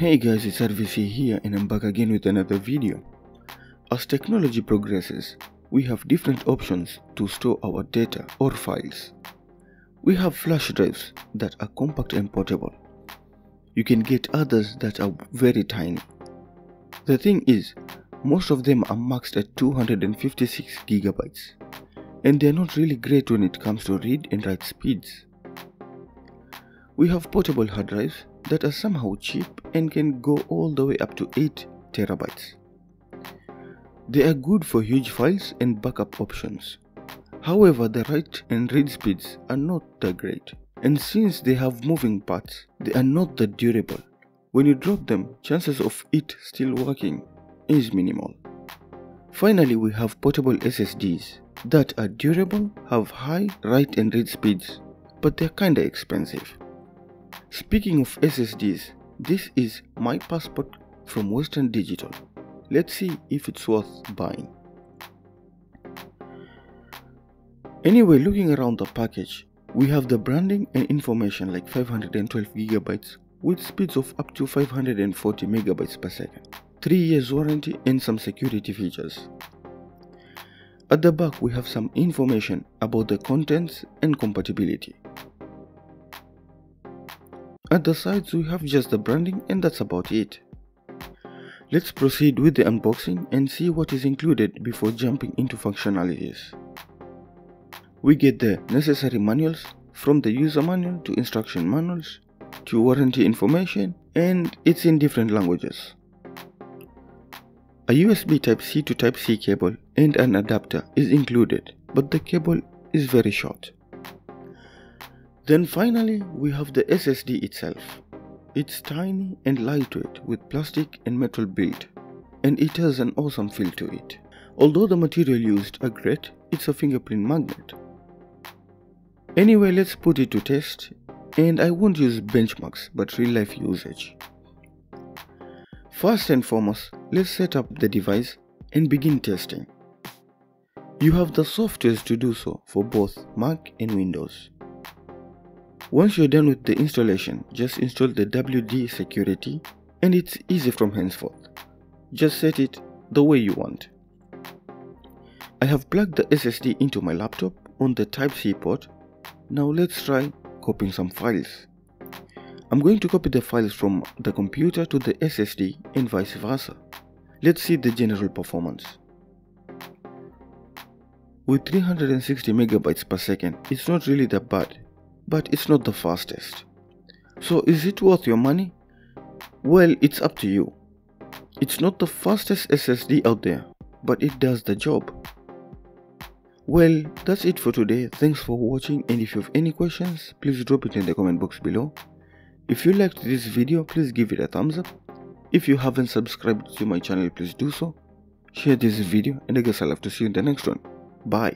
Hey guys, it's R.V.C here and I'm back again with another video. As technology progresses, we have different options to store our data or files. We have flash drives that are compact and portable. You can get others that are very tiny. The thing is, most of them are maxed at 256 gigabytes, and they're not really great when it comes to read and write speeds. We have portable hard drives that are somehow cheap and can go all the way up to 8 terabytes. They are good for huge files and backup options. However, the write and read speeds are not that great, and since they have moving parts, they are not that durable. When you drop them, chances of it still working is minimal. Finally, we have portable SSDs that are durable, have high write and read speeds, but they're kinda expensive. Speaking of SSDs, this is MyPassport from Western Digital. Let's see if it's worth buying. Anyway, looking around the package, we have the branding and information like 512 gigabytes with speeds of up to 540 megabytes per second, 3 years warranty and some security features. At the back we have some information about the contents and compatibility. At the sides we have just the branding and that's about it. Let's proceed with the unboxing and see what is included before jumping into functionalities. We get the necessary manuals, from the user manual to instruction manuals to warranty information, and it's in different languages. A USB Type-C to Type-C cable and an adapter is included, but the cable is very short. Then finally we have the SSD itself. It's tiny and lightweight with plastic and metal build, and it has an awesome feel to it. Although the material used are great, it's a fingerprint magnet. Anyway, let's put it to test, and I won't use benchmarks but real life usage. First and foremost, let's set up the device and begin testing. You have the softwares to do so for both Mac and Windows. Once you're done with the installation, just install the WD security and it's easy from henceforth. Just set it the way you want. I have plugged the SSD into my laptop on the Type-C port. Now let's try copying some files. I'm going to copy the files from the computer to the SSD and vice versa. Let's see the general performance. With 360 megabytes per second, it's not really that bad, but it's not the fastest. So is it worth your money? Well, it's up to you. It's not the fastest SSD out there, but it does the job. Well, that's it for today. Thanks for watching, and if you have any questions, please drop it in the comment box below. If you liked this video, please give it a thumbs up. If you haven't subscribed to my channel, please do so. Share this video, and I guess I'll have to see you in the next one. Bye.